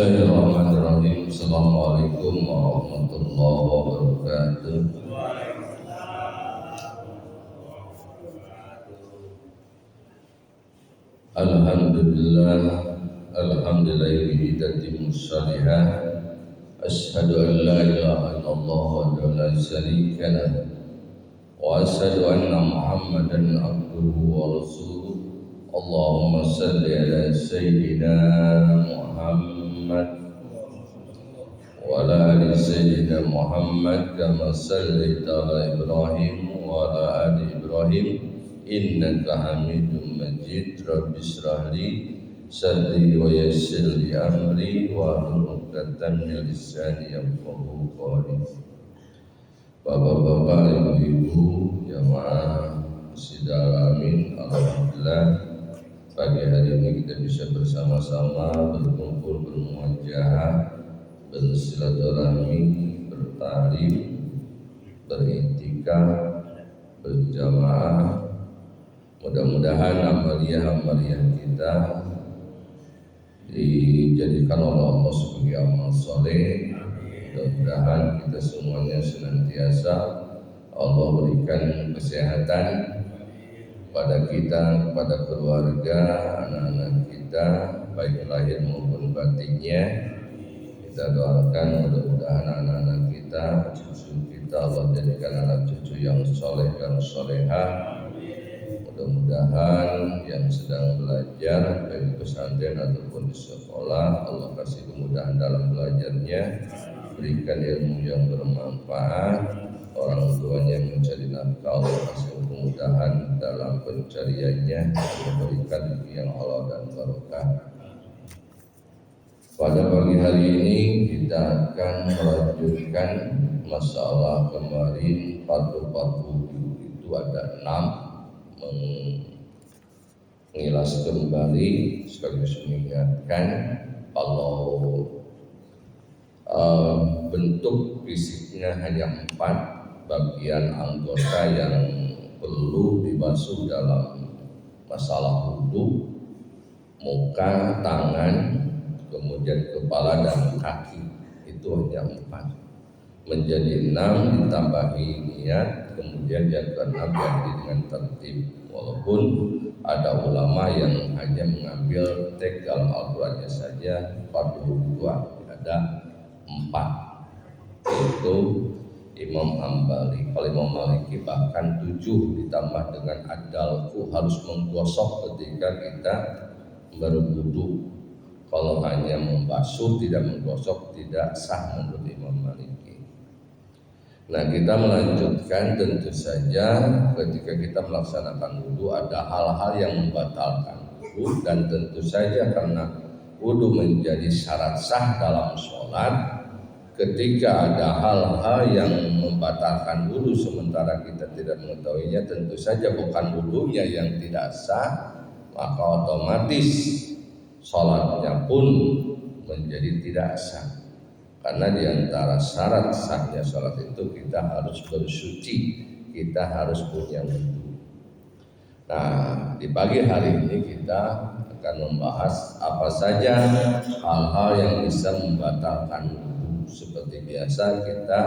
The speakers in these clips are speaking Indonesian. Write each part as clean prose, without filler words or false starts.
Bismillahirrahmanirrahim. Assalamualaikum warahmatullahi wabarakatuh. Alhamdulillah, alhamdulillahi tatimmus salihah. Asyhadu an la ilaha illallah wa la syarika lah. Wa asyhadu anna Muhammadan abduhu wa rasuluh. Allahumma salli ala sayyidina Muhammad wa ala ali sayyidina Muhammad kama sallaita ala Ibrahim wa ala ali Ibrahim innaka Hamidum Majid. Rabbi shrah li sadri wa yassir li amri wa hlul 'uqdatam min lisani yafqahu qawli. Bapak-bapak, ibu-ibu, jamaah masjidil amin, alhamdulillah pagi hari ini kita bisa bersama-sama berkumpul, bermuajahah, bersilaturahmi, bertalim, beritikaf, berjamaah. Mudah-mudahan amaliyah kita dijadikan oleh Allah sebagai amal soleh. Mudah-mudahan kita semuanya senantiasa Allah berikan kesehatan pada kita, kepada keluarga, anak-anak kita, baik lahir maupun batinnya. Kita doakan mudah-mudahan anak-anak kita, cucu kita, Allah jadikan anak cucu yang soleh dan solehah. Mudah-mudahan yang sedang belajar baik di pesantren ataupun di sekolah, Allah kasih kemudahan dalam belajarnya, berikan ilmu yang bermanfaat. Orang tuanya yang mencari nafkah, Allah kasih kemudahan dalam pencariannya, memberikan rezeki yang halal dan barokah. Pada pagi hari ini kita akan melanjutkan masalah kemarin 40 itu ada 6, mengilas kembali sekaligus mengingatkan kalau bentuk fisiknya hanya 4 bagian anggota yang perlu dibasuh dalam masalah wudu: muka, tangan, kemudian kepala dan kaki. Itu hanya 4, menjadi 6 ditambahi niat, kemudian yang ke-6 ganti dengan tertib. Walaupun ada ulama yang hanya mengambil teks dalam Al-Qurannya saja, fardu itu ada 4, yaitu Imam Hambali. Kalau Imam Maliki bahkan 7 ditambah dengan adalku, harus menggosok ketika kita berwudu. Kalau hanya membasuh tidak menggosok tidak sah menurut Imam Maliki. Nah, kita melanjutkan. Tentu saja ketika kita melaksanakan wudu ada hal-hal yang membatalkan wudu, dan tentu saja karena wudu menjadi syarat sah dalam sholat. Ketika ada hal-hal yang membatalkan wudu sementara kita tidak mengetahuinya, tentu saja bukan wudunya yang tidak sah, maka otomatis sholatnya pun menjadi tidak sah. Karena diantara syarat sahnya sholat itu kita harus bersuci, kita harus punya wudu. Nah, di pagi hari ini kita akan membahas apa saja hal-hal yang bisa membatalkan wudu. Seperti biasa kita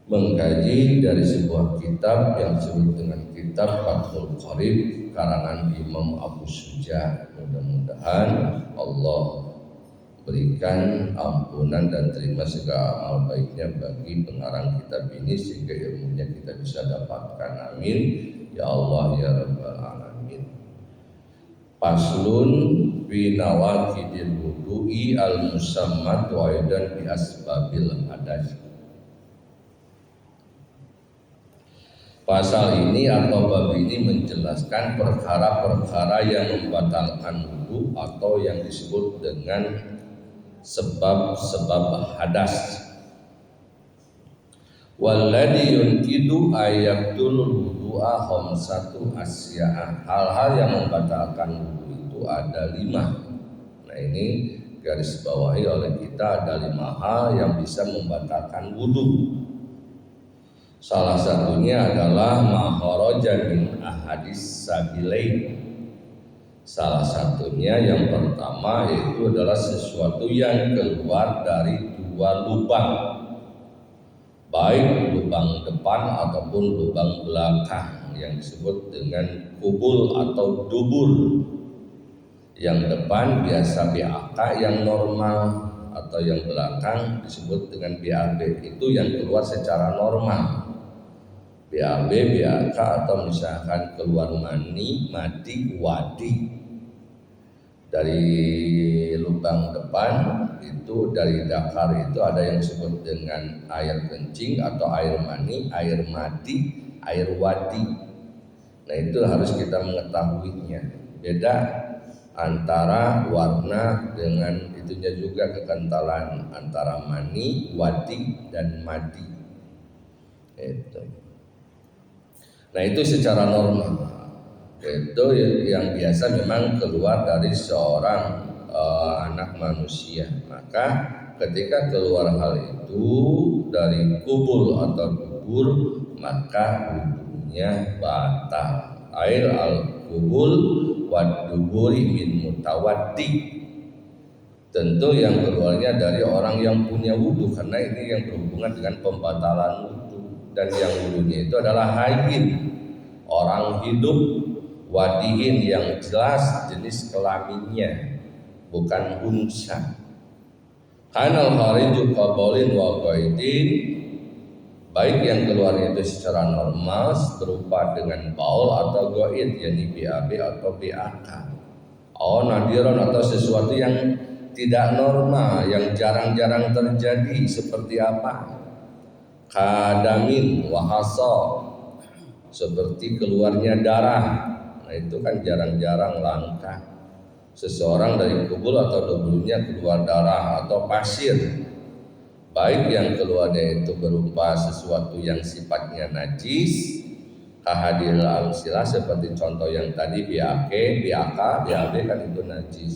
mengkaji dari sebuah kitab yang disebut dengan kitab Fathul Qarib karangan Imam Abu Suja. Mudah-mudahan Allah berikan ampunan dan terima segala amal baiknya bagi pengarang kitab ini sehingga ilmunya kita bisa dapatkan. Amin ya Allah ya Rabbal Alamin. Faslun fi nawaqidil wudu'i al-musammat wa aidan bi asbabil hadas. Pasal ini atau bab ini menjelaskan perkara-perkara yang membatalkan wudu atau yang disebut dengan sebab-sebab hadas. Walladhi yunqidu ayatul wudu'a khamsatu asya'a. Hal-hal yang membatalkan wudu itu ada 5. Nah, ini garis bawahi oleh kita, ada 5 hal yang bisa membatalkan wudu. Salah satunya adalah ma kharaja min ahadis sabilain, Salah satunya yang pertama yaitu adalah sesuatu yang keluar dari dua lubang, baik lubang depan ataupun lubang belakang, yang disebut dengan kubul atau dubur. Yang depan biasa BAK yang normal, atau yang belakang disebut dengan BAB, itu yang keluar secara normal. BAB, BAK, atau misalkan keluar mani, madi, wadi. Dari lubang depan itu, dari dakar itu ada yang disebut dengan air kencing atau air mani, air madi, air wadi. Nah itu harus kita mengetahuinya. Beda antara warna dengan itunya juga kekentalan antara mani, wadi, dan madi. Itu. Nah itu secara normal. Itu yang biasa memang keluar dari seorang anak manusia. Maka ketika keluar hal itu dari kubul atau dubur, maka wudhunya batal. Air al-kubul wad duburi min mutawaddi. Tentu yang keluarnya dari orang yang punya wudhu, karena ini yang berhubungan dengan pembatalan wudhu. Dan yang wudhunya itu adalah hayyin, orang hidup, wadihin yang jelas jenis kelaminnya, bukan unsa. Kanal khariju qabolin wa qaidin, baik yang keluar itu secara normal berupa dengan baul atau goid, yakni BAB atau BAK. Nadiron atau sesuatu yang tidak normal, yang jarang-jarang terjadi, seperti apa? Kadamin wahasa, seperti keluarnya darah. Nah itu kan jarang-jarang, langka. Seseorang dari kubul atau dubulnya keluar darah atau pasir, baik yang keluarnya itu berupa sesuatu yang sifatnya najis, kahadil amsilah, seperti contoh yang tadi BAK, BAK, BAB kan itu najis.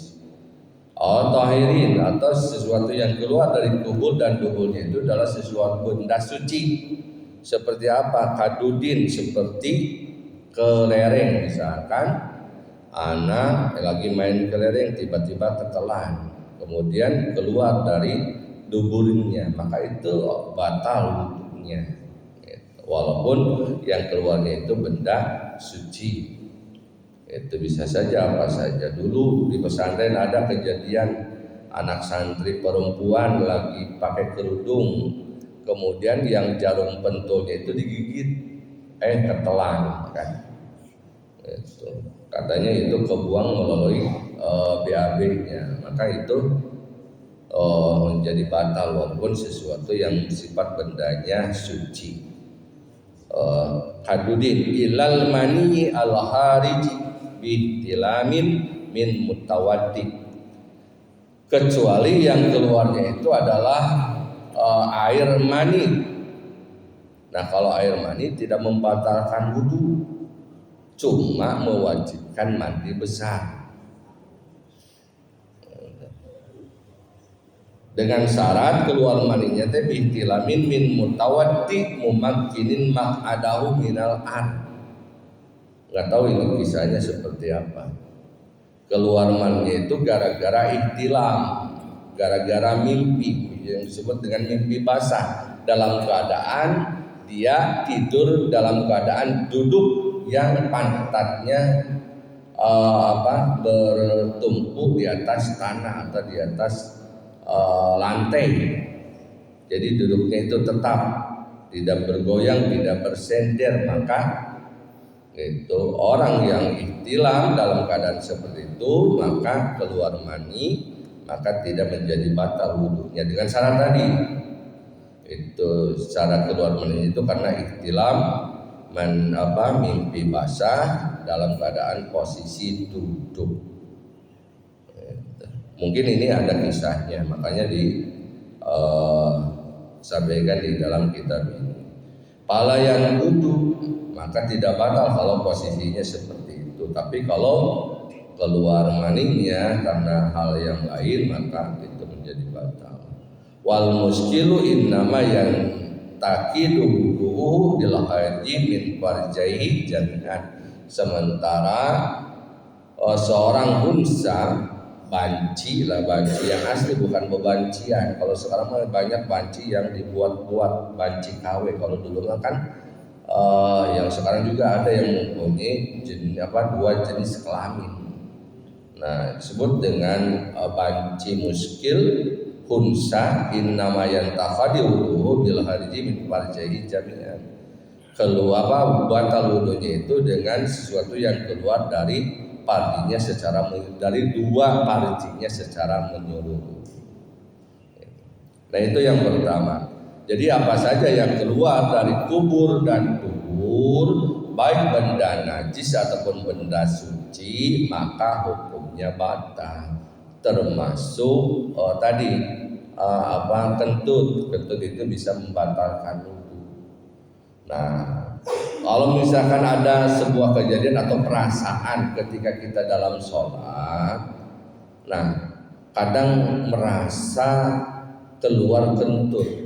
Tahirin, atau sesuatu yang keluar dari kubul dan dubulnya itu adalah sesuatu benda suci. Seperti apa? Kadudin, seperti kelereng. Misalkan anak lagi main kelereng tiba-tiba ketelan, kemudian keluar dari duburnya, maka itu batal wudhunya, walaupun yang keluarnya itu benda suci. Itu bisa saja apa saja. Dulu di pesantren ada kejadian anak santri perempuan lagi pakai kerudung, kemudian yang jarum pentulnya itu digigit, ketelan kan. Itu katanya itu kebuang melalui BAB-nya, maka itu menjadi batal walaupun sesuatu yang sifat bendanya suci. Hadudin ilal mani al hariji bihtilamin min mutawaddi, kecuali yang keluarnya itu adalah air mani. Nah kalau air mani tidak membatalkan wudhu, cuma mewajibkan mandi besar dengan syarat keluar maninya teh bihtilamin min mutawaddi mumakkinin maq'adahu minal ar. Nggak tahu ini kisahnya seperti apa. Keluar maninya itu gara-gara ihtilam, gara-gara mimpi, yang disebut dengan mimpi basah, dalam keadaan dia tidur dalam keadaan duduk yang pantatnya bertumpu di atas tanah atau di atas lantai. Jadi duduknya itu tetap, tidak bergoyang, tidak bersender. Maka itu orang yang ihtilam dalam keadaan seperti itu, maka keluar mani, maka tidak menjadi batal wudhunya dengan syarat tadi. Itu syarat keluar mani itu karena ihtilam, mimpi basah dalam keadaan posisi duduk. Mungkin ini ada kisahnya, makanya disampaikan di dalam kitab ini. Pala yang wudhu maka tidak batal kalau posisinya seperti itu. Tapi kalau keluar maninya karena hal yang lain, maka itu menjadi batal. Wal muskilu innama yang takidu bil haji min farjaihi jami'an. Sementara seorang unsa, banci yang asli, bukan bebancian. Kalau sekarang banyak banci yang dibuat-buat, banci KW. Kalau dulu kan yang sekarang juga ada yang mempunyai dua jenis kelamin. Nah, disebut dengan banci muskil hunsa innama yantakhadi wuduhu bil harji min farjihi jami'an. Keluar batal wudunya itu dengan sesuatu yang keluar dari partinya dari dua partinya secara menyeluruh. Nah, itu yang pertama. Jadi apa saja yang keluar dari kubur dan dubur, baik benda najis ataupun benda suci, maka hukumnya batal. Termasuk kentut itu bisa membatalkan wudu. Nah, kalau misalkan ada sebuah kejadian atau perasaan ketika kita dalam sholat, nah kadang merasa keluar kentut,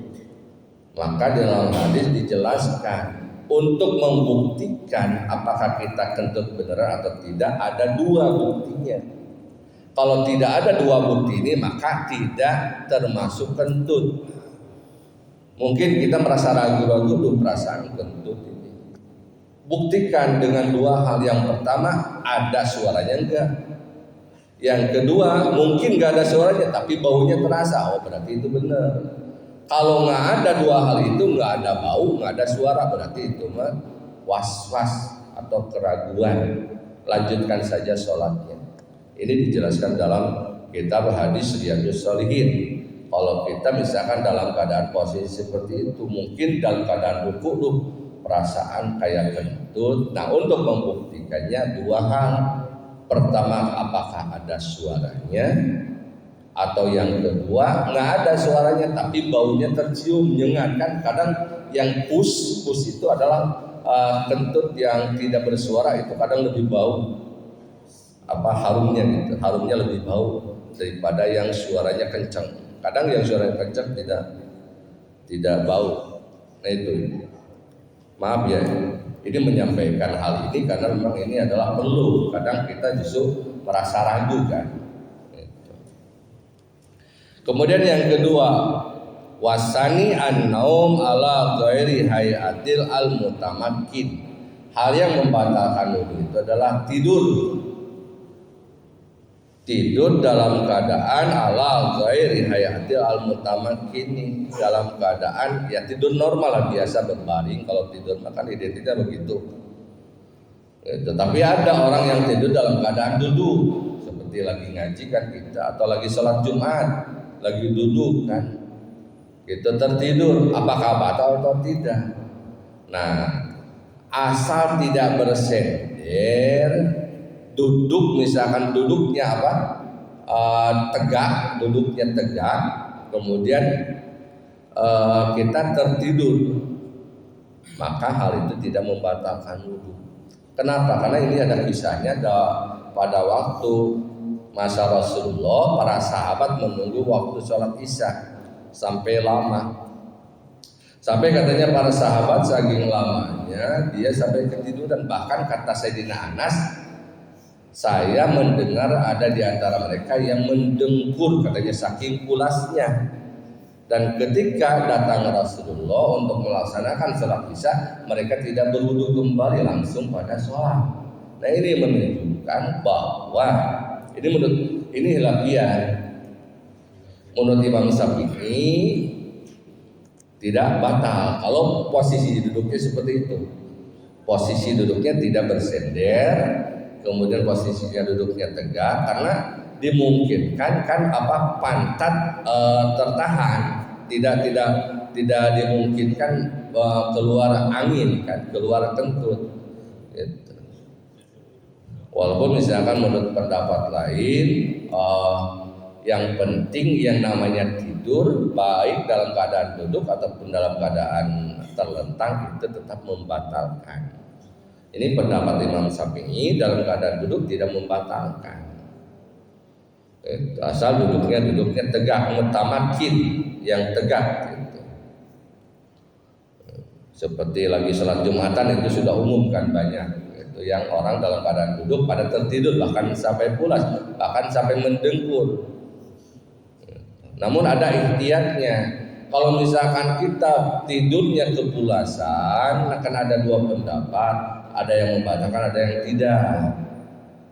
maka dalam hadis dijelaskan untuk membuktikan apakah kita kentut beneran atau tidak, ada dua buktinya. Kalau tidak ada dua bukti ini, maka tidak termasuk kentut. Mungkin kita merasa ragu-ragu untuk perasaan kentut ini. Buktikan dengan dua hal. Yang pertama, ada suaranya enggak. Yang kedua, mungkin enggak ada suaranya tapi baunya terasa. Oh, berarti itu benar. Kalau enggak ada dua hal itu, enggak ada bau, enggak ada suara, berarti itu mah was-was atau keraguan. Lanjutkan saja sholatnya. Ini dijelaskan dalam kitab hadis Riyadhus Shalihin. Kalau kita misalkan dalam keadaan posisi seperti itu, mungkin dalam keadaan ruku perasaan kayak kentut. Nah, untuk membuktikannya dua hal. Pertama, apakah ada suaranya? Atau yang kedua, nggak ada suaranya tapi baunya tercium nyengat. Kan kadang yang pus itu adalah kentut yang tidak bersuara, itu kadang lebih bau. Harumnya gitu, harumnya lebih bau daripada yang suaranya kencang. Kadang yang suaranya kencang tidak bau. Nah, itu maaf ya, ini menyampaikan hal ini karena memang ini adalah perlu. Kadang kita justru merasa ragu kan. Kemudian yang kedua, wasani an-naum ala ghairi hayatil al-mutamakkin. Hal yang membatalkan wudu itu adalah tidur dalam keadaan ala ghairi hayatil al-mutamakkin, dalam keadaan ya tidur normal lah, biasa berbaring. Kalau tidur makan identiknya begitu. Tetapi ada orang yang tidur dalam keadaan duduk, seperti lagi ngaji kan kita, atau lagi sholat Jumat, lagi duduk kan, kita tertidur, apakah batal atau tidak? Nah, asal tidak bersender, duduk misalkan duduknya tegak, duduknya tegak, kemudian kita tertidur, maka hal itu tidak membatalkan wudu. Kenapa? Karena ini ada kisahnya pada waktu masa Rasulullah, para sahabat menunggu waktu sholat Isya sampai lama. Sampai katanya para sahabat saking lamanya dia sampai ketiduran. Bahkan kata Sayyidina Anas, saya mendengar ada di antara mereka yang mendengkur, katanya saking pulasnya. Dan ketika datang Rasulullah untuk melaksanakan sholat Isya, mereka tidak berwudu kembali, langsung pada sholat. Nah, ini menunjukkan bahwa ini hilafiah. Menurut Imam Syafi'i tidak batal kalau posisi duduknya seperti itu. Posisi duduknya tidak bersender, kemudian posisinya duduknya tegak, karena dimungkinkan kan pantat tertahan, tidak dimungkinkan keluar angin kan, keluar kentut gitu. Walaupun misalkan menurut pendapat lain, yang penting yang namanya tidur, baik dalam keadaan duduk ataupun dalam keadaan terlentang, itu tetap membatalkan. Ini pendapat Imam Syafi'i, dalam keadaan duduk tidak membatalkan. Asal duduknya tegak, mutamakin, yang tegak gitu. Seperti lagi sholat Jumatan itu sudah umum kan banyak gitu. itu yang orang dalam keadaan duduk pada tertidur, bahkan sampai pulas, bahkan sampai mendengkur. Namun ada ikhtiarnya. Kalau misalkan kita tidurnya kepulasan, akan ada dua pendapat, ada yang membatalkan, ada yang tidak.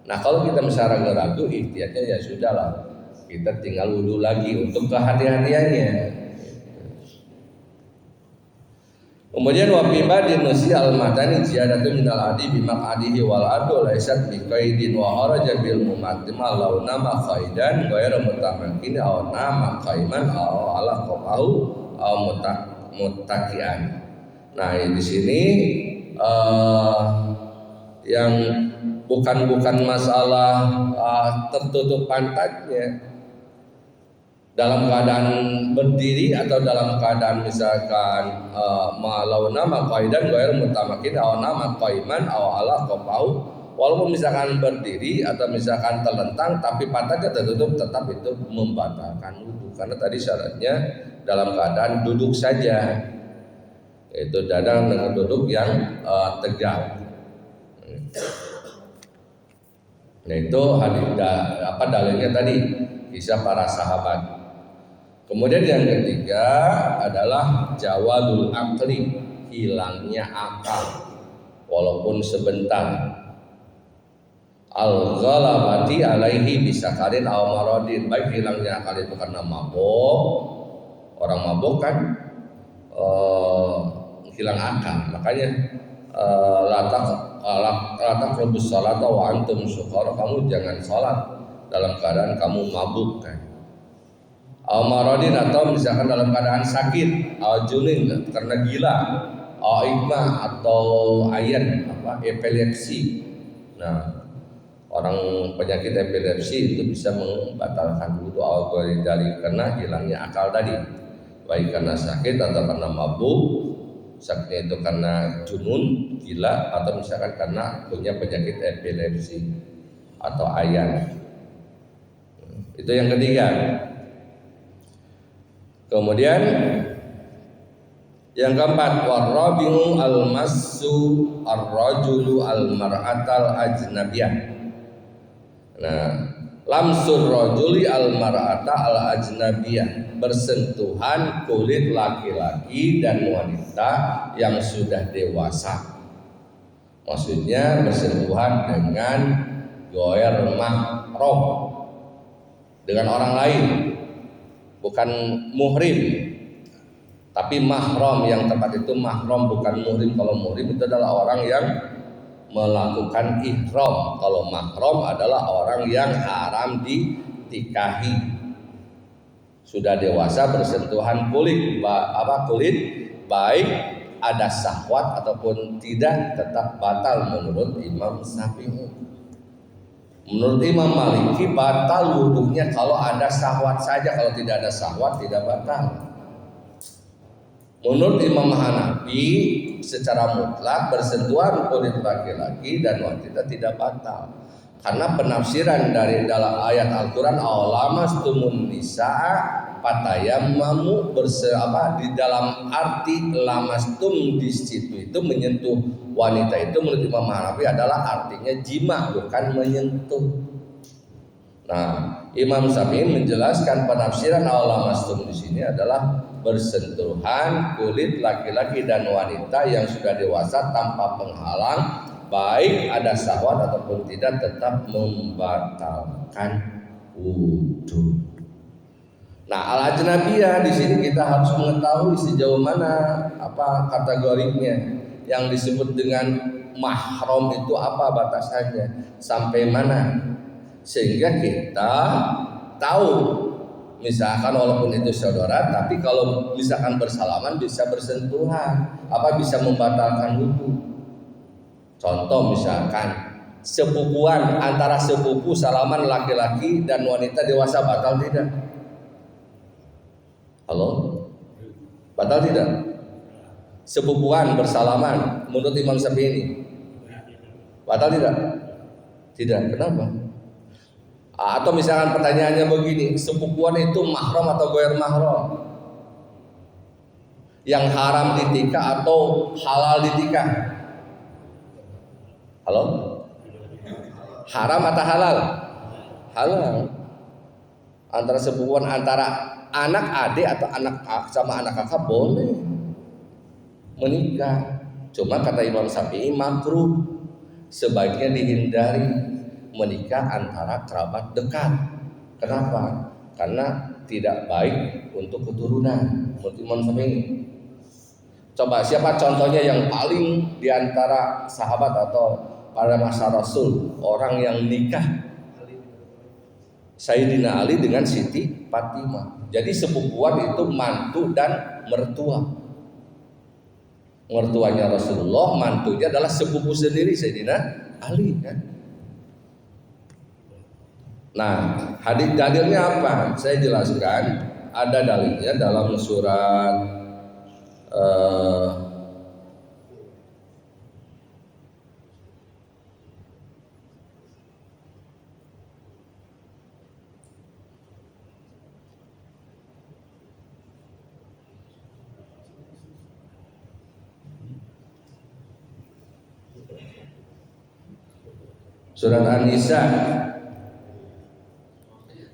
Nah kalau kita misalnya ragu-ragu, ikhtiarnya ya sudahlah, kita tinggal wudhu lagi untuk kehati-hatiannya. Kemudian wa fi badin nusi al-madani ziyadatu min al-adi bi maq'adihi wal adu laysat bi qaidin wa haraja bil mumattima law nama qaidan ghairu mutamakin aw nama qaiman aw ala qabahu aw muttaqian. Nah, di sini yang bukan masalah tertutup pantatnya dalam keadaan berdiri atau dalam keadaan misalkan malau nama qaidan ghair mutamakin aw nama qaiman aw ala qabahu, walaupun misalkan berdiri atau misalkan terlentang tapi pantatnya tertutup, tetap itu membatalkan wudu karena tadi syaratnya dalam keadaan duduk saja, yaitu dadang dengan duduk yang tegak. Nah itu hadis dalilnya tadi kisah para sahabat. Kemudian yang ketiga adalah jawalul akli, hilangnya akal walaupun sebentar. Al-ghalabati alaihi bisakarin aw maradin, baik hilangnya akal itu karena mabuk, orang mabuk kan hilang akal, makanya latak rebus salat wa antum sukhara, kamu jangan salat dalam keadaan kamu mabuk kan. Maradin atau misalkan dalam keadaan sakit, junin karena gila, igma atau ayan epilepsi. Nah, orang penyakit epilepsi itu bisa membatalkan wudu dari karena hilangnya akal tadi, baik karena sakit atau karena mabuk. Sakitnya itu karena junun, gila, atau misalkan karena punya penyakit epilepsi atau ayan. Itu yang ketiga. Kemudian yang keempat, warabi'u al-massu ar-rajulu al-mar'atal ajnabiyah. Nah, lamsur rajuli al-mar'ata al-ajnabiyah, bersentuhan kulit laki-laki dan wanita yang sudah dewasa. Maksudnya bersentuhan dengan ghair mahram, dengan orang lain, bukan muhrim, tapi mahram. Yang tepat itu mahram, bukan muhrim. Kalau muhrim itu adalah orang yang melakukan ihram. Kalau mahram adalah orang yang haram ditikahi, sudah dewasa, bersentuhan kulit baik ada syahwat ataupun tidak, tetap batal menurut Imam Syafi'i. Menurut Imam Maliki batal wudunya kalau ada syahwat saja, kalau tidak ada syahwat tidak batal. Menurut Imam Hanafi secara mutlak bersentuhan kulit laki-laki dan wanita tidak batal. Karena penafsiran dari dalam ayat Al-Qur'an awlamastumun nisaa fatayammamu di dalam arti lamastum di situ itu menyentuh wanita, itu menurut Imam Hanafi adalah artinya jima, bukan menyentuh. Nah, Imam Syafi'i menjelaskan penafsiran lamastum di sini adalah bersentuhan kulit laki-laki dan wanita yang sudah dewasa tanpa penghalang, baik ada syahwat ataupun tidak, tetap membatalkan wudu. Nah, al-ajnabiyah di sini kita harus mengetahui sejauh mana kategorinya. Yang disebut dengan mahram itu apa batasannya, sampai mana, sehingga kita tahu. Misalkan walaupun itu saudara, tapi kalau misalkan bersalaman bisa bersentuhan, bisa membatalkan wudu. Contoh misalkan sepupuan, antara sepupu salaman laki-laki dan wanita dewasa, batal tidak? Halo? Batal tidak? Sepupuan bersalaman menurut Imam Syafi'i batal tidak? Tidak. Kenapa? Atau misalkan pertanyaannya begini, sepupuan itu mahram atau ghair mahram? Yang haram ditikah atau halal ditikah? Halo? Haram atau halal? Halal. Antara sepupuan, antara anak adik atau anak sama anak kakak boleh menikah. Cuma kata Imam Syafi'i makruh, sebaiknya dihindari menikah antara kerabat dekat. Kenapa? Karena tidak baik untuk keturunan. Menurut Imam Syafi'i. Coba siapa contohnya yang paling diantara sahabat atau pada masa Rasul orang yang nikah? Sayyidina Ali dengan Siti Fatimah. Jadi sepupuan itu mantu dan mertua. Mertuanya Rasulullah, mantunya adalah sepupu sendiri Sayyidina Ali kan. Nah, hadis dalilnya apa? Saya jelaskan. Ada dalilnya dalam surat surat An-Nisa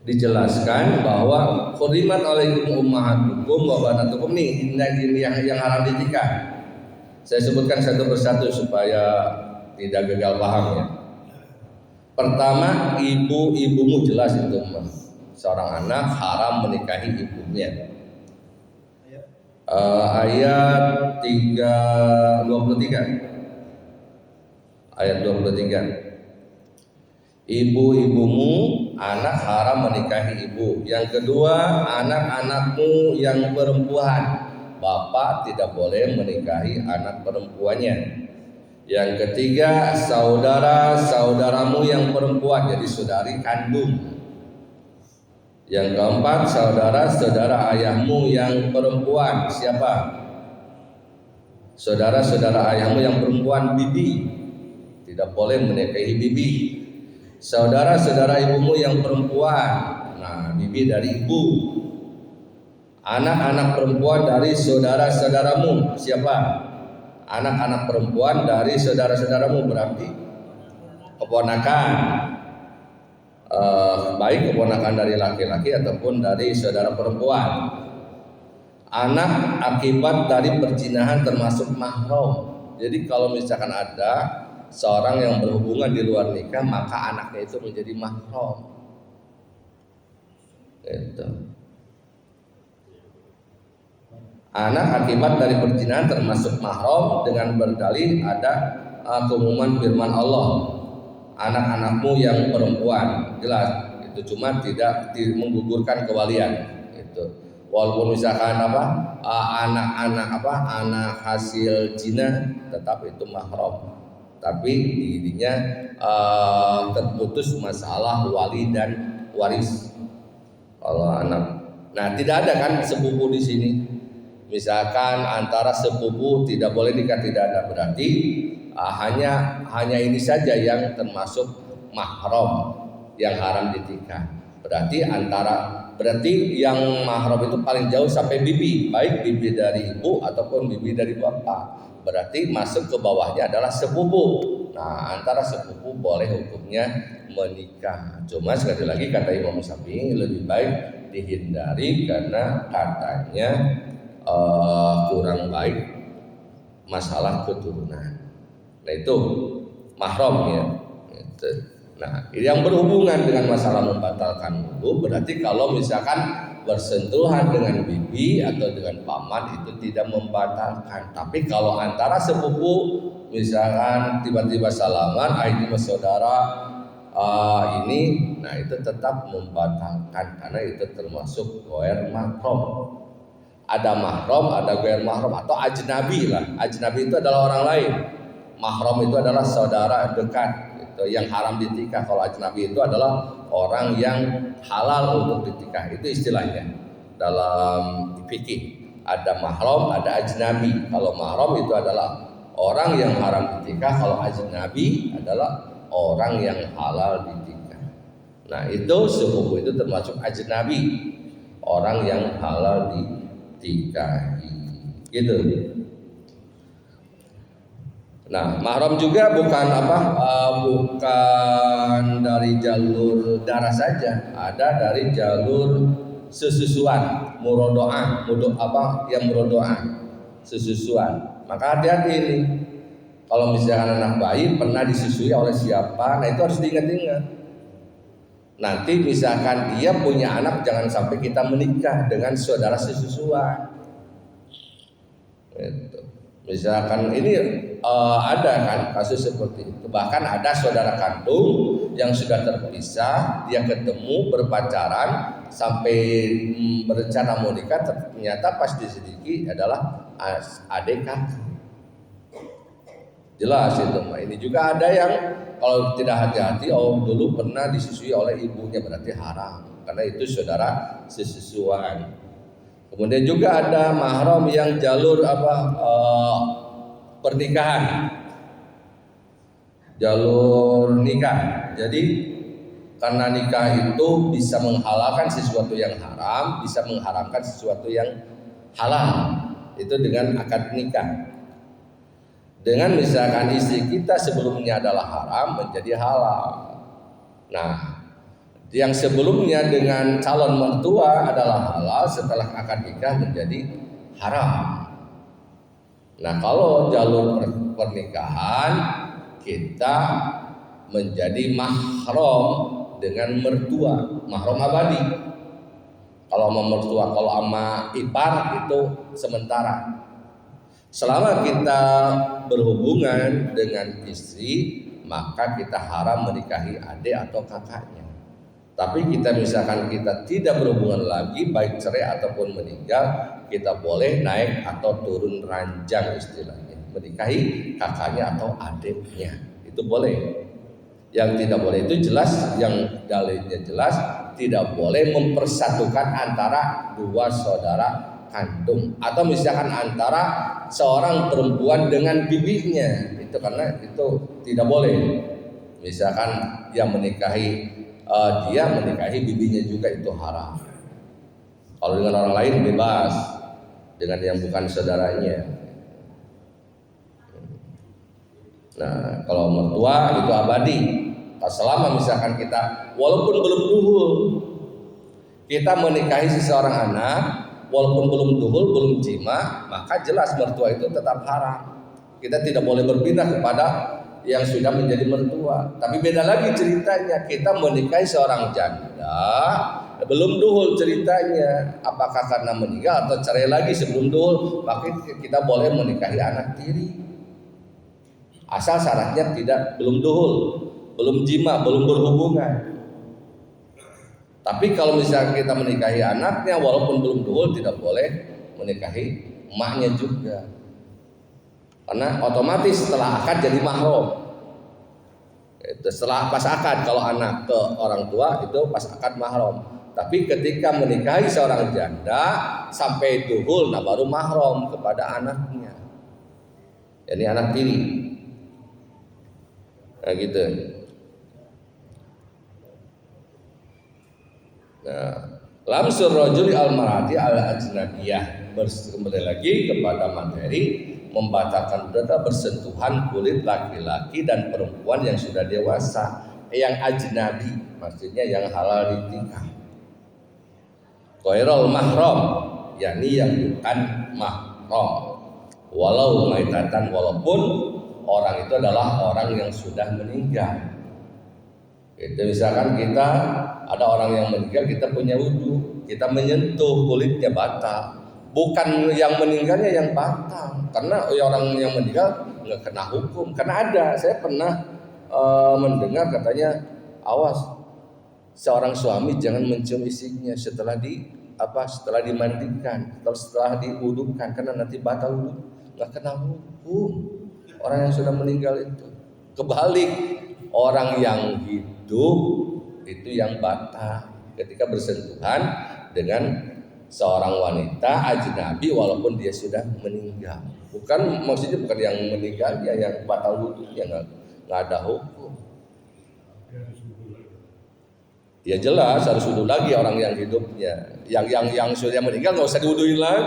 dijelaskan bahwa qurimat alaikum ummahatukum wa banatukum nih yang haram dinikah. Saya sebutkan satu persatu supaya tidak gagal paham ya. Pertama, ibumu jelas itu mah. Seorang anak haram menikahi ibunya. Ayat 23. Ayat 23. Ibu-ibumu, anak haram menikahi ibu. Yang kedua, anak-anakmu yang perempuan, bapak tidak boleh menikahi anak perempuannya. Yang ketiga, saudara-saudaramu yang perempuan, jadi saudari kandung. Yang keempat, saudara-saudara ayahmu yang perempuan. Siapa? Saudara-saudara ayahmu yang perempuan, bibi, tidak boleh menikahi bibi. Saudara-saudara ibumu yang perempuan, nah bibi dari ibu. Anak-anak perempuan dari saudara-saudaramu, siapa? Anak-anak perempuan dari saudara-saudaramu berarti keponakan, baik keponakan dari laki-laki ataupun dari saudara perempuan. Anak akibat dari perzinahan termasuk mahram. Jadi kalau misalkan ada seorang yang berhubungan di luar nikah, maka anaknya itu menjadi mahram. Itu. Anak akibat dari perzinahan termasuk mahram dengan berdalil ada keumuman firman Allah. Anak-anakmu yang perempuan, jelas itu, cuma tidak menggugurkan kewalian. Itu. Walaupun misalkan anak-anak anak hasil zina, tetap itu mahram. Tapi dirinya terputus masalah wali dan waris. Kalau anak, nah tidak ada kan sepupu di sini. Misalkan antara sepupu tidak boleh nikah, tidak ada, berarti hanya ini saja yang termasuk mahram yang haram dinikah. Berarti yang mahram itu paling jauh sampai bibi, baik bibi dari ibu ataupun bibi dari bapak. Berarti masuk ke bawahnya adalah sepupu. Nah, antara sepupu boleh hukumnya menikah. Cuma sekali lagi kata Imam Syafi'i lebih baik dihindari karena katanya kurang baik masalah keturunan. Nah itu mahram ya. Nah yang berhubungan dengan masalah membatalkan wudu berarti kalau misalkan bersentuhan dengan bibi atau dengan paman itu tidak membatalkan. Tapi kalau antara sepupu misalkan tiba-tiba salaman, ini mas saudara ini, nah itu tetap membatalkan karena itu termasuk ghair mahram. Ada mahram, ada ghair mahram atau ajnabi lah. Ajnabi itu adalah orang lain. Mahram itu adalah saudara dekat. Yang haram dinikah. Kalau ajnabi itu adalah orang yang halal untuk dinikah. Itu istilahnya dalam fikih. Ada mahram, ada ajnabi. Kalau mahram itu adalah orang yang haram dinikah. Kalau ajnabi adalah orang yang halal dinikah. Nah itu sepupu itu termasuk ajnabi, orang yang halal dinikahi. Gitu. Nah, mahram juga bukan bukan dari jalur darah saja, ada dari jalur sesusuan, murodoah, yang murodoah, sesusuan. Maka hati-hati ini. Kalau misalkan anak bayi pernah disusui oleh siapa, nah itu harus diingat-ingat. Nanti misalkan dia punya anak, jangan sampai kita menikah dengan saudara sesusuan. Gitu. Misalkan ini ada kan kasus seperti itu. Bahkan ada saudara kandung yang sudah terpisah, dia ketemu berpacaran sampai berencana mau nikah, ternyata pas diselidiki adalah adik kakak. Jelas itu. Ini juga ada yang kalau tidak hati-hati, dulu pernah disusui oleh ibunya, berarti haram karena itu saudara sesusuan. Kemudian juga ada mahram yang jalur pernikahan, jalur nikah. Jadi karena nikah itu bisa menghalalkan sesuatu yang haram, bisa mengharamkan sesuatu yang halal. Itu dengan akad nikah. Dengan misalkan istri kita sebelumnya adalah haram menjadi halal. Nah, yang sebelumnya dengan calon mertua adalah halal, setelah akad nikah menjadi haram. Nah, kalau jalur pernikahan kita menjadi mahram dengan mertua, mahram abadi. Kalau sama mertua, kalau sama ipar itu sementara. Selama kita berhubungan dengan istri, maka kita haram menikahi adik atau kakaknya. Tapi misalkan kita tidak berhubungan lagi, baik cerai ataupun meninggal, kita boleh naik atau turun ranjang istilahnya, menikahi kakaknya atau adiknya. Itu boleh. Yang tidak boleh itu jelas, yang dalilnya jelas, tidak boleh mempersatukan antara dua saudara kandung atau misalkan antara seorang perempuan dengan bibinya, itu karena itu tidak boleh. Misalkan yang menikahi dia menikahi bibinya juga, itu haram. Kalau dengan orang lain bebas, dengan yang bukan saudaranya. Nah, kalau mertua itu abadi. Selama misalkan kita walaupun belum duhul, kita menikahi seseorang anak, walaupun belum duhul, belum jima, maka jelas mertua itu tetap haram. Kita tidak boleh berpindah kepada yang sudah menjadi mertua. Tapi beda lagi ceritanya, kita menikahi seorang janda, belum duhul ceritanya, apakah karena meninggal atau cerai lagi sebelum duhul, maka kita boleh menikahi anak tiri. Asal syaratnya belum duhul, belum jima, belum berhubungan. Tapi kalau misalnya kita menikahi anaknya walaupun belum duhul, tidak boleh menikahi emaknya juga. Karena otomatis setelah akad jadi mahram. Itu setelah pas akad, kalau anak ke orang tua itu pas akad mahram. Tapi ketika menikahi seorang janda sampai duhul, nah baru mahram kepada anaknya. Jadi anak tiri. Nah gitu. Nah, lamsur rajuli al-marati al-ajnabiyah, kembali lagi kepada materi membatalkan berarti bersentuhan kulit laki-laki dan perempuan yang sudah dewasa, yang ajnabi, maksudnya yang halal dinikah. Ghairul mahram, yakni yang bukan mahram. Walau maitatan, walaupun orang itu adalah orang yang sudah meninggal. Itu misalkan kita ada orang yang meninggal, kita punya wudu, kita menyentuh kulitnya batal. Bukan yang meninggalnya yang batal, karena orang yang meninggal nggak kena hukum. Karena saya pernah mendengar katanya, awas seorang suami jangan mencium istrinya setelah dimandikan atau setelah diwudukan, karena nanti batal wudu, nggak kena hukum orang yang sudah meninggal itu. Kebalik, orang yang hidup itu yang batal ketika bersentuhan dengan seorang wanita ajnabi walaupun dia sudah meninggal. Maksudnya bukan yang meninggal ya, yang batal wudunya, nggak ada hukum. Ya jelas harus wudu lagi orang yang hidupnya. Yang sudah meninggal nggak usah diwuduin lagi,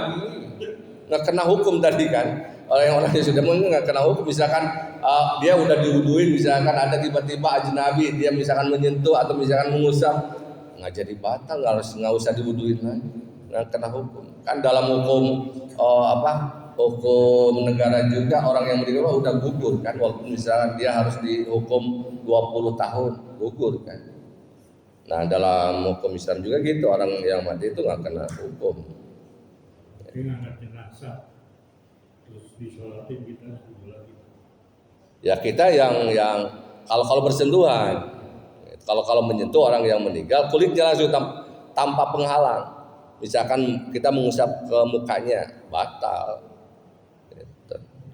nggak kena hukum tadi kan. Orang-orang yang sudah nggak kena hukum, misalkan dia udah diwuduin, misalkan ada tiba-tiba ajnabi, dia misalkan menyentuh atau misalkan mengusap, nggak jadi batal, nggak usah diwuduin lagi, nggak kena hukum. Kan dalam hukum hukum negara juga orang yang meninggal udah gugur kan, walaupun misalkan dia harus dihukum 20 tahun gugur kan. Nah dalam hukum Islam juga gitu, orang yang mati itu nggak kena hukum. Jadi ngangkat jenazah terus disolatin kita lagi. Ya kita yang kalau bersentuhan, kalau menyentuh orang yang meninggal, kulitnya langsung tanpa penghalang. Misalkan kita mengusap ke mukanya, batal.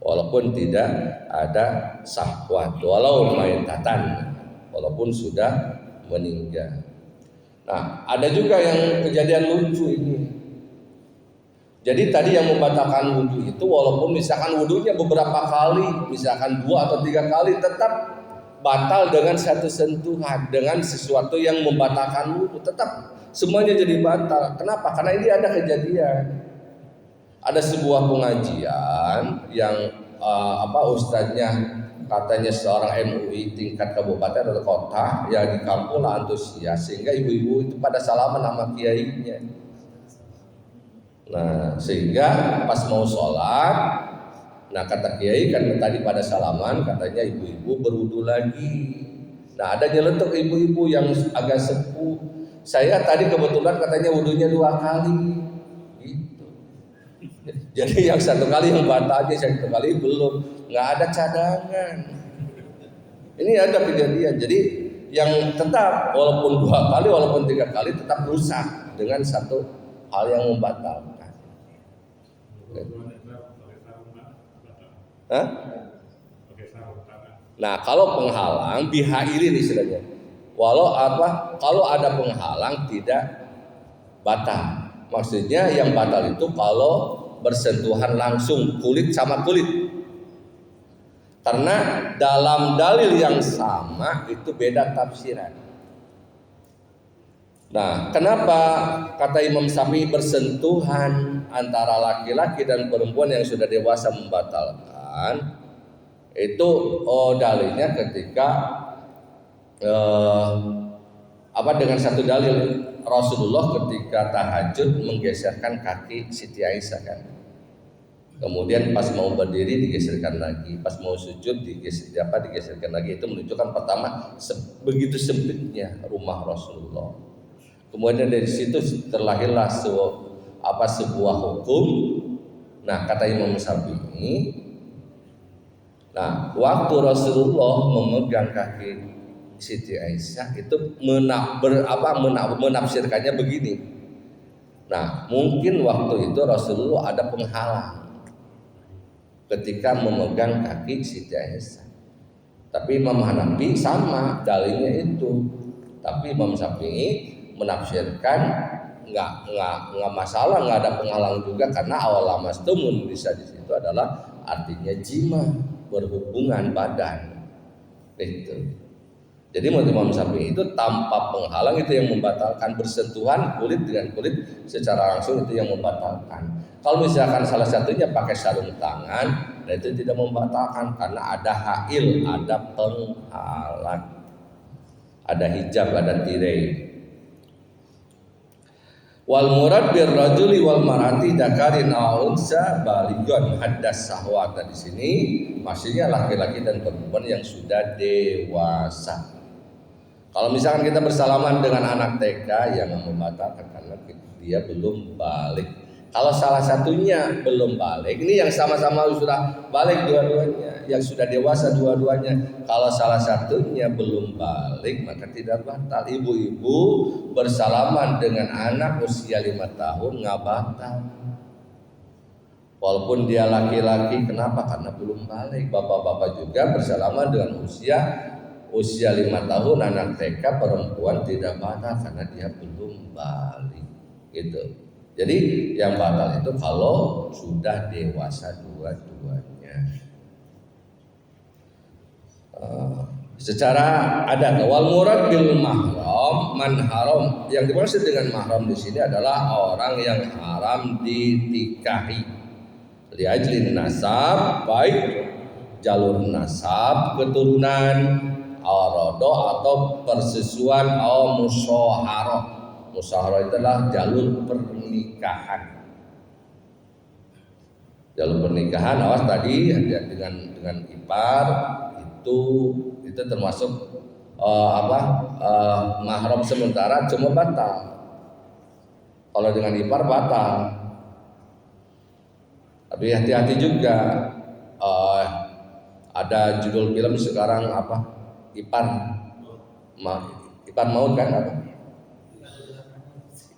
Walaupun tidak ada syahwat, walau maitatan, walaupun sudah meninggal. Nah, ada juga yang kejadian lucu ini. Jadi tadi yang membatalkan wudhu itu, walaupun misalkan wudhunya beberapa kali, misalkan 2 atau 3 kali, tetap batal dengan satu sentuhan, dengan sesuatu yang membatalkan wudhu, tetap semuanya jadi batal. Kenapa? Karena ini ada kejadian. Ada sebuah pengajian yang ustadznya katanya seorang MUI tingkat kabupaten atau kota, ya di kampung lah antusias, sehingga ibu-ibu itu pada salaman sama kiainya. Nah sehingga pas mau sholat, nah kata kiai kan tadi pada salaman katanya ibu-ibu berwudu lagi. Nah ada nyeletuk ibu-ibu yang agak sepuh, saya tadi kebetulan katanya wudunya 2 kali. Jadi yang 1 kali yang batalnya, 1 kali belum, nggak ada cadangan. Ini ada kejadian. Jadi yang tetap walaupun 2 kali, walaupun 3 kali tetap rusak dengan satu hal yang membatalkan. Hah? Nah kalau penghalang bihailin istilahnya. Kalau ada penghalang tidak batal. Maksudnya yang batal itu kalau bersentuhan langsung kulit sama kulit. Karena dalam dalil yang sama itu beda tafsiran. Nah, kenapa kata Imam Syafi'i bersentuhan antara laki-laki dan perempuan yang sudah dewasa membatalkan? Itu dalilnya ketika dengan satu dalil Rasulullah ketika tahajud menggeserkan kaki Siti Aisyah kan. Kemudian pas mau berdiri digeserkan lagi, pas mau sujud digeserkan lagi. Itu menunjukkan pertama begitu sempitnya rumah Rasulullah. Kemudian dari situ terlahirlah sebuah hukum. Nah, kata Imam Syafi'i, nah, waktu Rasulullah memegang kaki Siti Aisyah itu menafsirkannya begini. Nah, mungkin waktu itu Rasulullah ada penghalang ketika memegang kaki Siti Aisyah. Tapi Imam Hanafi sama dalilnya itu. Tapi Imam Syafi'i menafsirkan nggak masalah, nggak ada penghalang juga, karena awal lamastumun bisa di situ adalah artinya jima, berhubungan badan. Itu. Jadi menurut Imam Syafi'i itu tanpa penghalang itu yang membatalkan, bersentuhan kulit dengan kulit secara langsung itu yang membatalkan. Kalau misalkan salah satunya pakai sarung tangan, nah itu tidak membatalkan karena ada hail, ada penghalang, ada hijab, ada tirai. Wal murad bir rajuli wal marati dzakarin aw unsa balighun haddas sahwat. Di sini maksudnya laki-laki dan perempuan yang sudah dewasa. Kalau misalkan kita bersalaman dengan anak TK yang membatalkan karena dia belum balik. Kalau salah satunya belum balik, ini yang sama-sama sudah balik dua-duanya, yang sudah dewasa dua-duanya. Kalau salah satunya belum balik maka tidak batal. Ibu-ibu bersalaman dengan anak usia 5 tahun nggak batal. Walaupun dia laki-laki, kenapa? Karena belum balik. Bapak-bapak juga bersalaman dengan usia 5 tahun anak TK perempuan tidak batal karena dia belum balik. Gitu. Jadi yang batal itu kalau sudah dewasa dua-duanya. Secara adat wal murad bil mahram man haram, yang dimaksud dengan mahram di sini adalah orang yang haram ditikahi. liajlin nasab, baik jalur nasab keturunan, arodo atau persesuaian, atau musyawarah. Musyawarah itulah jalur pernikahan. Jalur pernikahan, awas tadi dengan ipar itu termasuk mahram sementara cuma batal. Kalau dengan ipar batal. Tapi hati-hati juga. Ada judul film sekarang Ipar maut kan apa?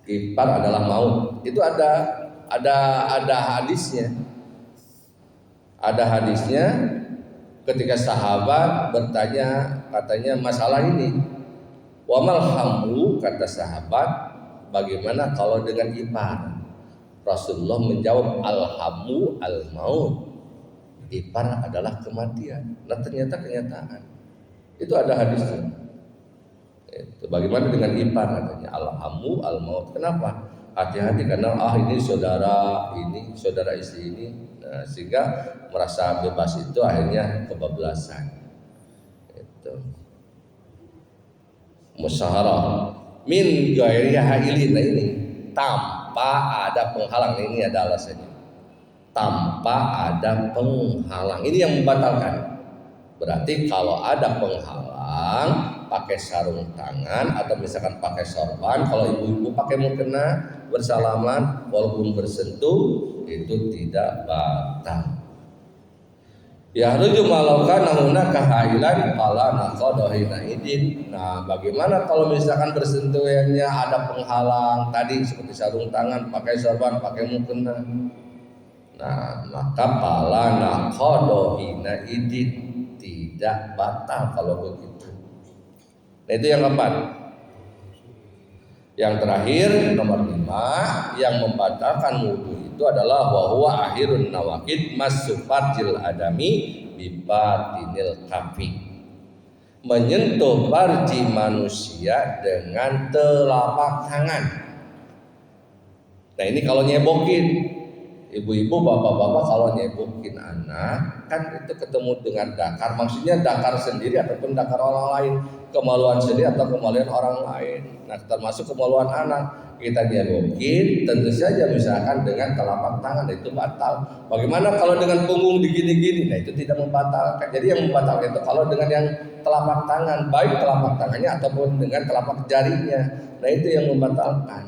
Ipar adalah maut. Itu ada hadisnya. Ada hadisnya ketika sahabat bertanya, katanya masalah ini. Wa mal hamu, kata sahabat, bagaimana kalau dengan ipar? Rasulullah menjawab, al-hamu al-maut. Ipar adalah kematian. Nah ternyata kenyataan. Itu ada hadisnya. Itu bagaimana dengan ipar, katanya al-hamu al-maut. Kenapa? Hati-hati karena ini saudara istri ini. Nah, sehingga merasa bebas itu akhirnya kebablasan. Itu. Musyawarah min ghairi hailin. Nah ini tanpa ada penghalang. Ini ada alasannya. Tanpa ada penghalang. Ini yang membatalkan. Berarti kalau ada penghalang, pakai sarung tangan atau misalkan pakai sorban, kalau ibu-ibu pakai mukena bersalaman walaupun bersentuh itu tidak batal. Ya rujuk malaukan nahuna kahailan pala naqadahina idin. Nah, bagaimana kalau misalkan bersentuhannya ada penghalang tadi seperti sarung tangan, pakai sorban, pakai mukena. Nah, maka pala naqadahina idin, tidak batal kalau begitu. Nah, itu yang keempat. Yang terakhir nomor 5 yang membatalkan wudu itu adalah bahwa akhirun nawakid masufatil adami bibatinil kafi, menyentuh farji manusia dengan telapak tangan. Nah ini kalau nyebokin, ibu-ibu bapak-bapak kalau nyebokin anak kan itu ketemu dengan dakar, maksudnya dakar sendiri ataupun dakar orang lain, kemaluan sendiri atau kemaluan orang lain. Nah termasuk kemaluan anak kita nyebokin, tentu saja misalkan dengan telapak tangan itu batal. Bagaimana kalau dengan punggung digini-gini? Nah itu tidak membatalkan. Jadi yang membatalkan itu kalau dengan yang telapak tangan, baik telapak tangannya ataupun dengan telapak jarinya. Nah itu yang membatalkan.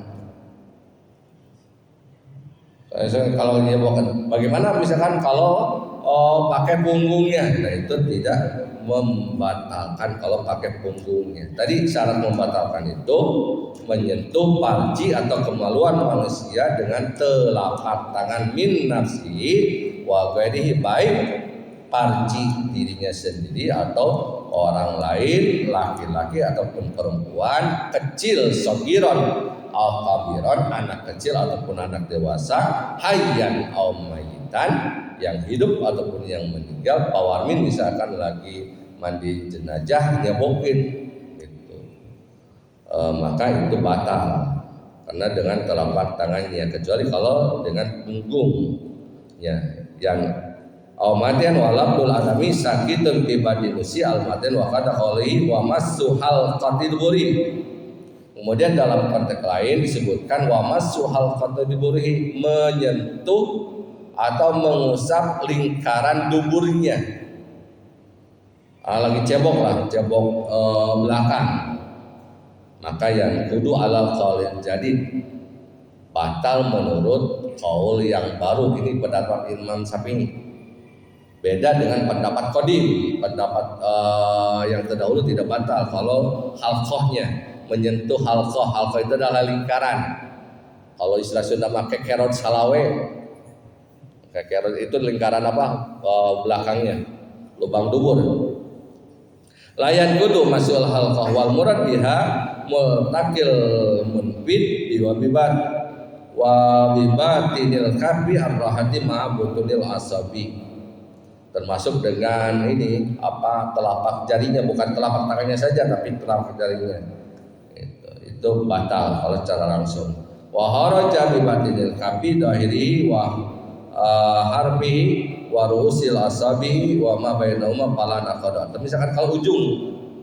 Kalau nyebokan, bagaimana misalkan kalau pakai punggungnya? Nah itu tidak membatalkan kalau pakai punggungnya. Tadi syarat membatalkan itu menyentuh farji atau kemaluan manusia dengan telapak tangan min nafsi wa ghairihi, baik farji dirinya sendiri atau orang lain, laki-laki ataupun perempuan, kecil sogiron au kabiron, anak kecil ataupun anak dewasa, hayyan au mayitan, yang hidup ataupun yang meninggal. Pawarmin misalkan lagi mandi jenazah nyebokin gitu. Maka itu batal karena dengan telapak tangannya, kecuali kalau dengan punggungnya. Yang matian walabdul adami sakitun tibadi nusi al matian wa qad qali wa massu hal qatidburi. Kemudian dalam konteks lain disebutkan wa massu hal qatidburi, menyentuh atau mengusap lingkaran duburnya. Lagi cebok belakang, maka yang kudu alal qaulin, jadi batal menurut qaul yang baru. Ini pendapat Imam Syafi'i, beda dengan pendapat qadim. Pendapat yang terdahulu tidak batal kalau halqahnya, menyentuh halqah itu adalah lingkaran. Kalau istilah Sunda pakai kerot salawe, kerot itu lingkaran belakangnya, lubang dubur. Layan kudu masul halqah wal murad biha multakil munfid biwabibat wa bibatinil kafi arrahati ma butunil asabi, termasuk dengan ini telapak jarinya, bukan telapak tangannya saja tapi telapak jarinya. Itu batal kalau secara langsung. Wa haraja bibatinil kafi dahiri wa harfi wa ru'usil asabi wa ma bainahuma fala naqada. Atau misalkan kalau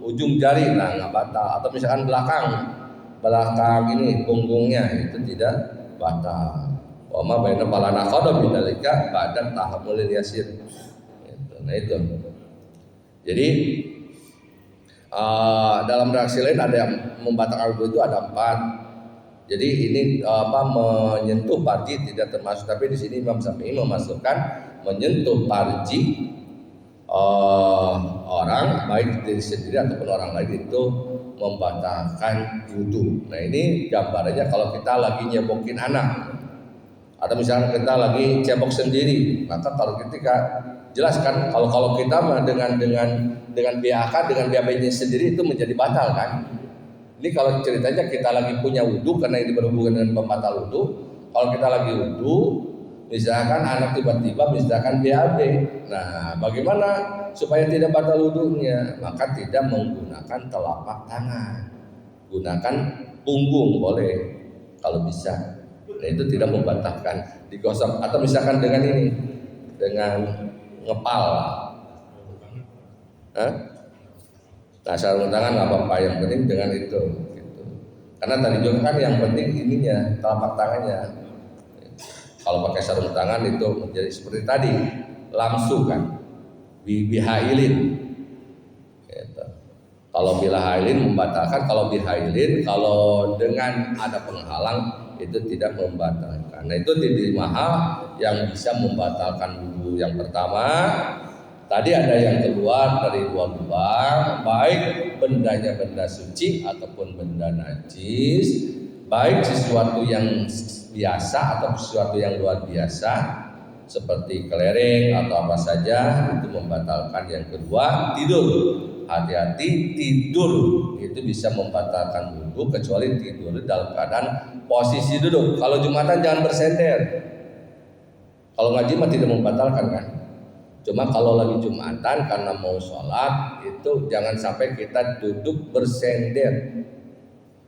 ujung jari nah nggak batal, atau misalkan belakang ini punggungnya itu tidak batal. Wa ma bainahuma fala naqada bidzalika ba'da tahammulil yasir. Nah itu. Jadi dalam reaksi lain ada yang membatalkan wudu itu ada 4. Jadi ini menyentuh parji tidak termasuk, tapi di sini Imam Syafi'i memasukkan menyentuh parji orang baik diri sendiri ataupun orang lain itu membatalkan wudu. Nah ini gambarannya kalau kita lagi nyebokin anak atau misalnya kita lagi cebok sendiri, maka kalau ketika jelaskan kalau kita dengan BAK dengan BAB-nya sendiri itu menjadi batal kan. Ini kalau ceritanya kita lagi punya wudhu karena ini berhubungan dengan pembatal wudhu. Kalau kita lagi wudhu, misalkan anak tiba-tiba misalkan BAB. Nah, bagaimana supaya tidak batal wudhunya? Maka tidak menggunakan telapak tangan, gunakan punggung boleh kalau bisa. Nah, itu tidak membatalkan digosok atau misalkan dengan ini, dengan ngepal. Nah, sarung tangan nggak apa-apa, yang penting dengan itu gitu. Karena tadi juga kan yang penting ininya telapak tangannya. Kalau pakai sarung tangan itu menjadi seperti tadi langsung kan bihailin gitu. Kalau bihailin membatalkan, kalau bihailin kalau dengan ada penghalang itu tidak membatalkan. Nah itu titik mahal yang bisa membatalkan wudu. Yang pertama tadi ada yang keluar dari 2 lubang, baik bendanya benda suci ataupun benda najis, baik sesuatu yang biasa atau sesuatu yang luar biasa seperti kelereng atau apa saja itu membatalkan. Yang kedua tidur, hati-hati tidur itu bisa membatalkan wudu kecuali tidur dalam keadaan posisi duduk. Kalau Jumatan jangan bersender, kalau ngaji mah tidak membatalkan kan. Cuma kalau lagi Jumatan karena mau sholat itu jangan sampai kita duduk bersender.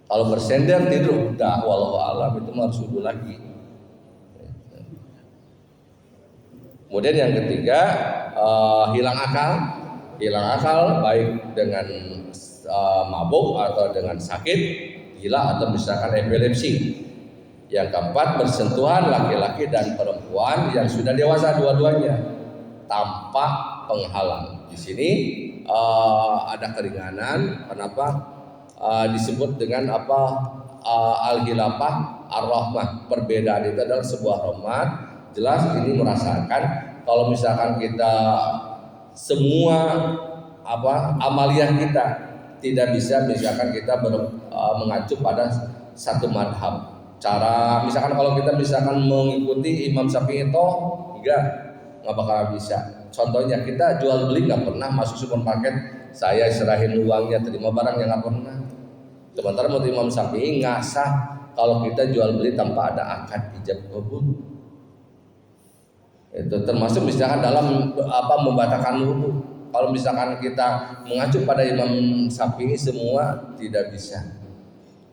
Kalau bersender tidur udah wallahu alam itu harus wudu lagi. Kemudian yang ketiga hilang akal baik dengan mabuk atau dengan sakit, gila atau misalkan epilepsi. Yang keempat bersentuhan laki-laki dan perempuan yang sudah dewasa dua-duanya tanpa penghalang. Di sini ada keringanan. Kenapa disebut dengan al-khilafah ar-rahmah? Perbedaan itu adalah sebuah rahmat. Jelas ini merasakan kalau misalkan kita semua amaliyah kita tidak bisa misalkan kita mengacu pada satu madhab. Cara misalkan kalau kita misalkan mengikuti Imam Syafi'i itu nggak bakal bisa. Contohnya kita jual beli nggak pernah masuk supermarket saya serahin uangnya terima barangnya nggak pernah. Sementara menurut Imam Syafi'i nggak sah kalau kita jual beli tanpa ada akad ijab kabul. Itu termasuk misalkan dalam membatalkan wudu. Kalau misalkan kita mengacu pada Imam Syafi'i semua tidak bisa.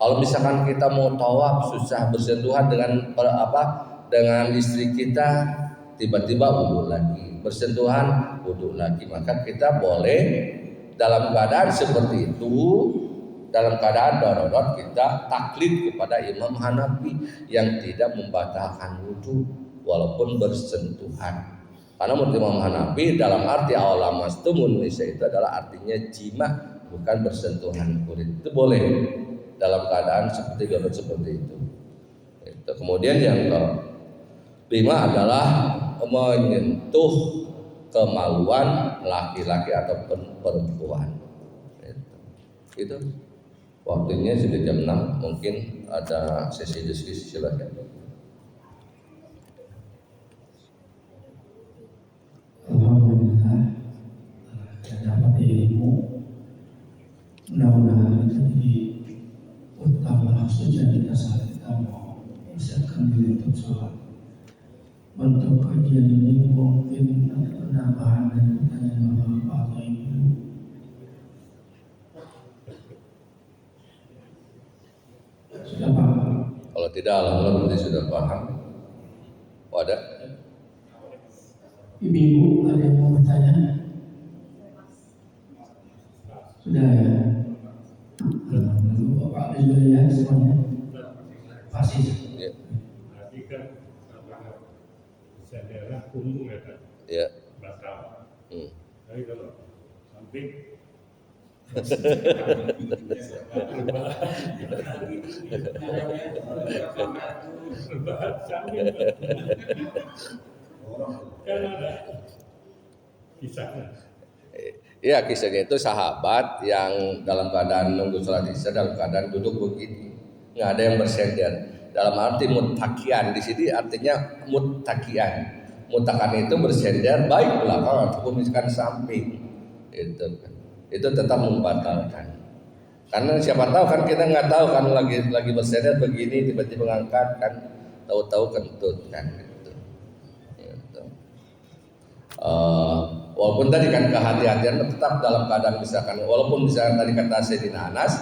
Kalau misalkan kita mau tawaf susah bersentuhan dengan istri kita, tiba-tiba wudu lagi, bersentuhan wudu lagi, maka kita boleh dalam keadaan seperti itu, dalam keadaan darurat kita taklid kepada Imam Hanafi yang tidak membatalkan wudu walaupun bersentuhan. Karena menurut Imam Hanafi dalam arti awal mastumun nisa itu adalah artinya jima, bukan bersentuhan kulit. Itu boleh dalam keadaan seperti darurat seperti itu. Kemudian yang kelima adalah menyentuh kemaluan laki-laki ataupun perempuan. Itu waktunya sudah jam 6, mungkin ada sesi diskusi, silakan. Alhamdulillah dapat ilmu, mudah-mudahan jadi utama sejak kita saat kita mau siapkan diri untuk sholat. Untuk kajian ini mungkin ada penambahan dan pertanyaan Bapak atau Ibu. Sudah paham? Kalau tidak alhamdulillah berarti sudah paham. Ada? Ibu-ibu ada yang mau bertanya? Sudah ya? Lalu Bapak juga ya semuanya? Pasti. Ya. Tadi kan apakah bisa daerah umum ya kan? Ya. Batal. Hmm. Tapi kalau samping samping kan ada kisahnya. Ya, kisahnya itu sahabat yang dalam keadaan nunggu sholat isya dalam keadaan duduk begini, nggak ada yang bersender. Dalam arti mutakian di sini artinya mutakian. Mutakan itu bersender baik belakang ataupun misalkan samping. Itu tetap membatalkan. Karena siapa tahu kan kita nggak tahu kan lagi bersender begini tiba-tiba ngangkat kan, tahu-tahu kentut kan gitu. Walaupun tadi kan kehati-hatian tetap dalam keadaan misalkan walaupun misalkan tadi kata Sayyidina Anas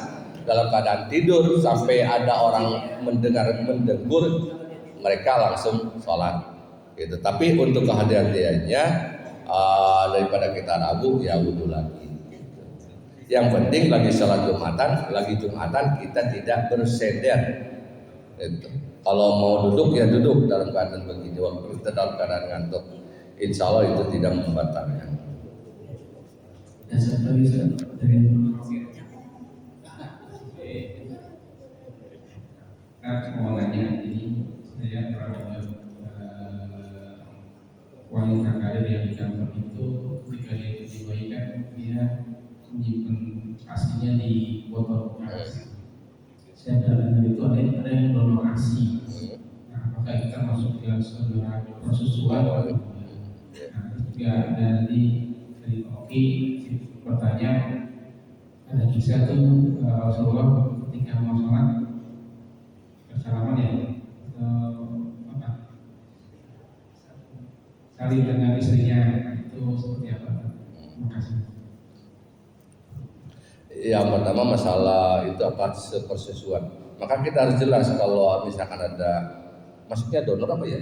dalam keadaan tidur sampai ada orang mendengur mereka langsung sholat gitu. Tapi untuk kehati-hatiannya daripada kita ragu ya wudhu lagi gitu. Yang penting lagi sholat Jumatan kita tidak bersender gitu. Kalau mau duduk ya duduk dalam keadaan begini walaupun kita dalam keadaan ngantuk. Insya Allah itu tidak membatalkan. Dan satu lagi dari mau nanya, ini saya pernah dengar wanita karir yang di kantor itu ketika dia dibayikan dia menyimpan asinya di botol bekas. Saya dengar itu ada yang donor asi. Nah, apakah kita masuk ke saudara prosesual? Ya, dari Oki bertanya ada kisah tuh Rasulullah ketika mau sholat bersalaman ya saling dengan istrinya itu seperti apa? Terima kasih. Yang pertama masalah itu apa persesuaian. Maka kita harus jelas kalau misalkan ada maksudnya donor apa ya?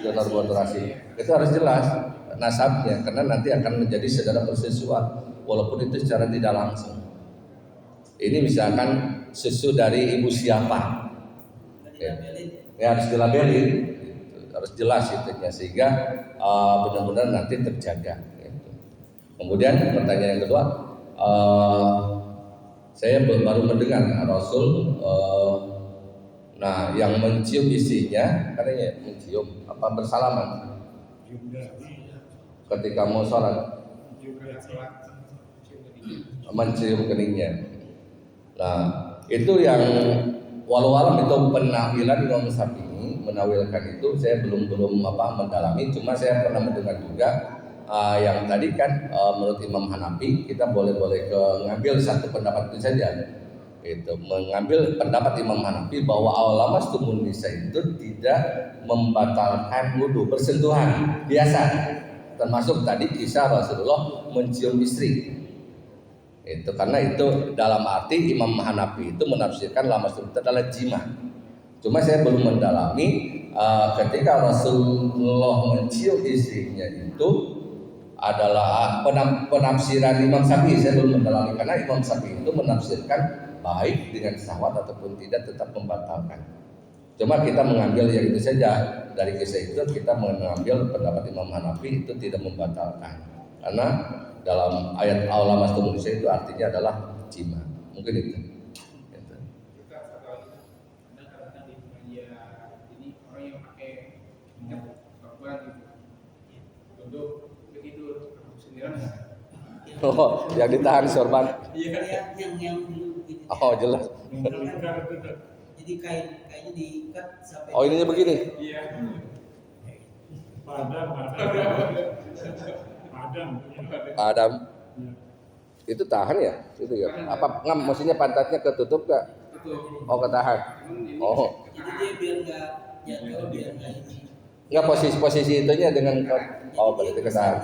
Donor donasi itu harus jelas nasabnya karena nanti akan menjadi saudara persesuaian walaupun itu secara tidak langsung. Ini misalkan susu dari ibu siapa ya harus dilabelin harus jelas itunya sehingga benar-benar nanti terjaga gitu. Kemudian pertanyaan yang kedua saya baru mendengar Rasul nah yang mencium istrinya katanya mencium apa bersalaman ketika mau sholat mencium keningnya. Nah itu yang walau alam itu penakwilan Imam Syafi'i menawilkan itu saya belum mendalami cuma saya pernah mendengar juga yang tadi kan menurut Imam Hanafi kita boleh ngambil satu pendapat itu saja. Itu mengambil pendapat Imam Hanafi bahwa awalamas tumun nisa itu tidak membatalkan wudu bersentuhan biasa termasuk tadi kisah Rasulullah mencium istri itu karena itu dalam arti Imam Hanafi itu menafsirkan lamas itu adalah jima. Cuma saya belum mendalami ketika Rasulullah mencium istrinya itu adalah penafsiran Imam Syafi'i saya belum mendalami karena Imam Syafi'i itu menafsirkan baik dengan syahwat ataupun tidak tetap membatalkan. Cuma kita mengambil yang itu saja dari kisah itu kita mengambil pendapat Imam Hanafi itu tidak membatalkan karena dalam ayat Allah masuk Indonesia itu artinya adalah jima mungkin itu. Ini orang yang pakai minyak perempuan untuk tidur sendirian. Oh yang ditahan sorban. Iya yang dulu begini. Oh jelas. Jadi kainnya diikat sampai. Oh ininya begini. Iya. Padam. Itu tahan ya? Itu ya. Apa ngam maksudnya pantatnya ketutup gak? Oh ketahan. Oh. Jadi dia biar nggak jatuh biar nggak ini. Enggak posisi itunya dengan oh berarti ketahan.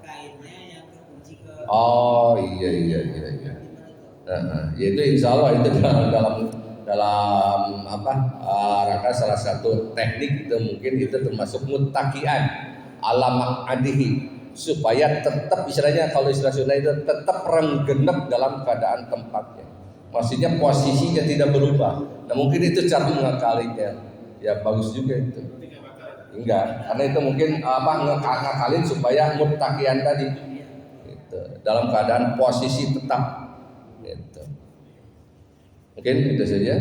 Kainnya yang terkunci ke. Oh iya. Nah, yaitu insya Allah itu dalam rangka salah satu teknik itu mungkin itu termasuk mutakian alamak adihi, supaya tetap istilahnya kalau istilah Sunda itu tetap renggenep dalam keadaan tempatnya. Maksudnya posisinya tidak berubah. Nah mungkin itu cara mengakalinya. Ya bagus juga itu. Enggak, karena itu mungkin ngakalin supaya muttaqian tadi. Gitu. Dalam keadaan posisi tetap. Gitu. Mungkin itu saja.